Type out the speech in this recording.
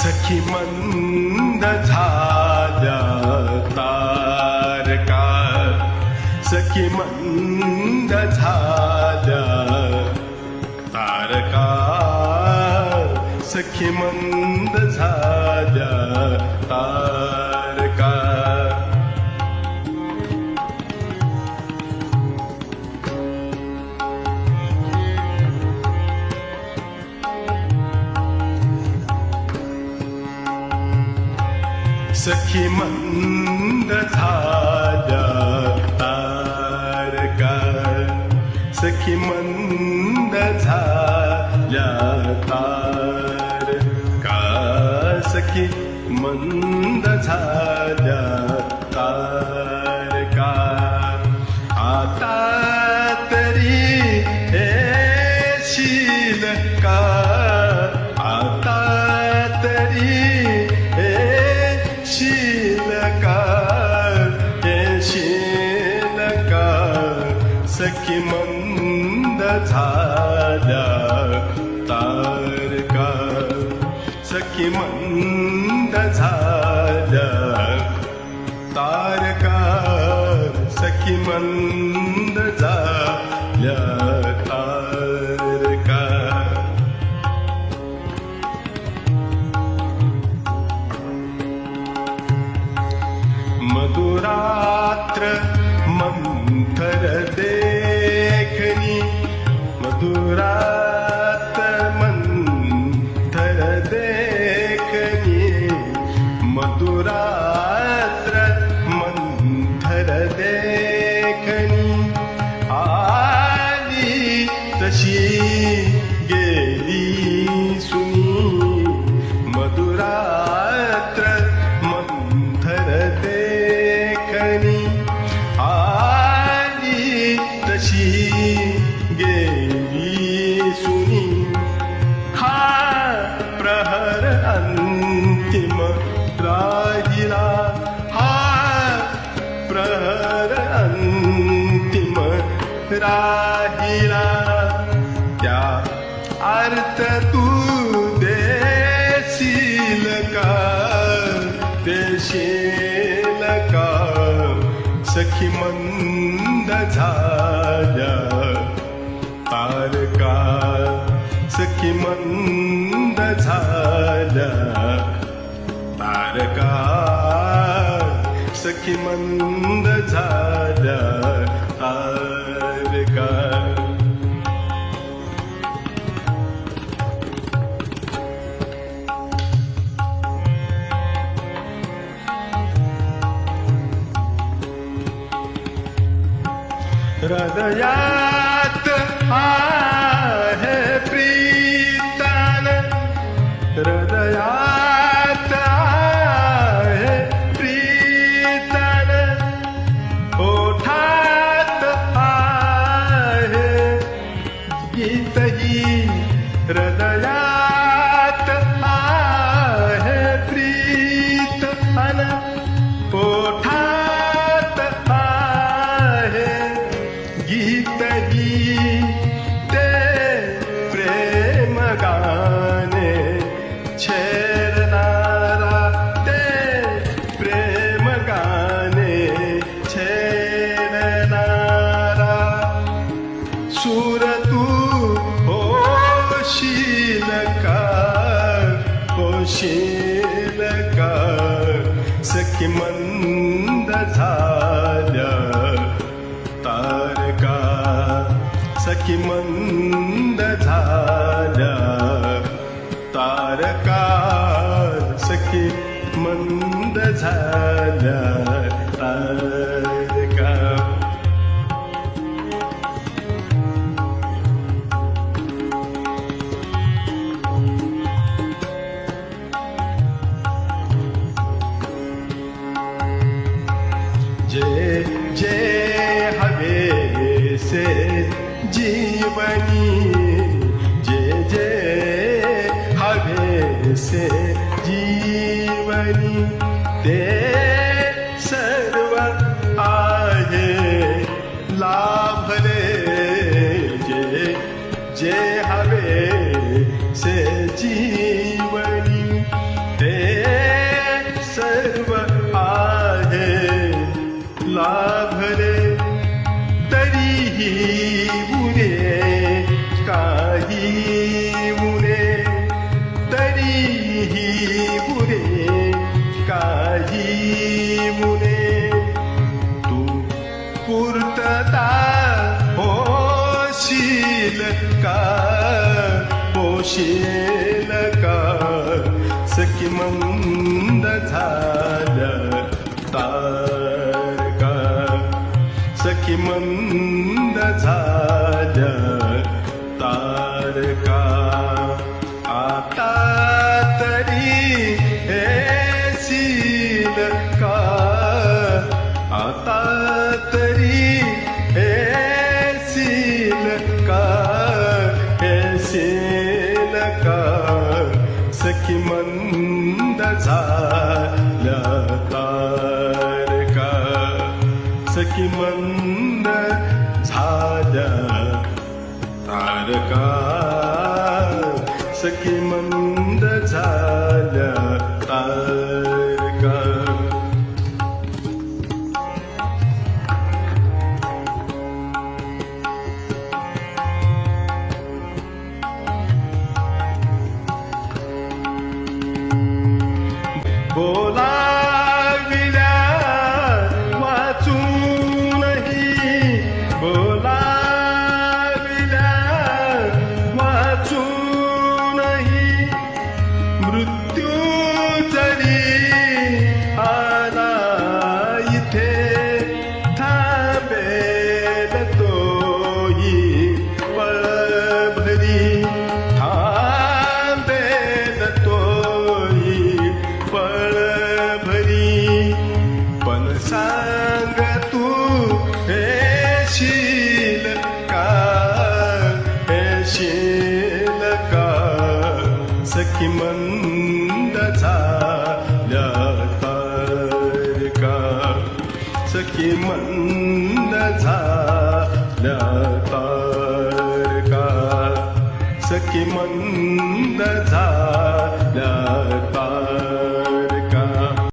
सखी मंद झाल्या तारका, सखी मंद झाल्या तारका, सखी मंद झाल्या तारका. सखी मंद झाल्या तारका, सखी मंद झाल्या तारका, सखी मंद झाल्या तारका. आता तरी येशील का, आता तरी येशील का, येशील का, सखी मंद झाल्या तारका, सखी मंद झाल्या तारका, सखी मंद झाल्या तारका. मधुरात्र मंथर देखनी, मधुरात्र मंथर देखनी, मधुरात्र मंथर देखनी. आली तशी गेली सुनी, मधुरात्र मंथर देखनी. आली तशी गेली सुनी. हा प्रहर अंतिम राहिला, हा प्रहर अंतिम राहिला. त्या अर्थ तू देशील का, देशील का, सखी मंद झाल्या तारका, सखी मंद झाल्या तारका, सखी मंद झाल्या तारका. हृदयात आहे प्रीतन, हृदयात आहे प्रीतन. ओठात आहे गीतही, हृदयात आहे प्रीतन. ओठात आहे गीतही, ते प्रेम गाणे छेडणारा, ते प्रेम गाणे छेडणारा. सूर तू होशील का, होशील का, सखी मंद झाल्या तारका, सखी मंद झाल्या तारका, सखी मंद झाल्या तारका. जे जे हवे से जीवनी, जे जे हवे से जीवनी, ते पोशील का पोशील का सखी मंद झाल्या तारका सखी मंद झाल्या तारका आता तरी येशील का आता तरी येशील का येशील का सखी मंद झाल्या तारका सखी मंद झाल्या तारका सखी मंद झाल्या तारका बोलाविल्या वाचूनही बोलाविल्या वाचूनही मृत्यू जरी आला इथे थांबेल तोही पळभरी थांबेल तोही पळभरी पण सांग तू येशील का येशील का सखी मंद झाल्या तारका सखी मंद झाल्या तारका सखी मंद झाल्या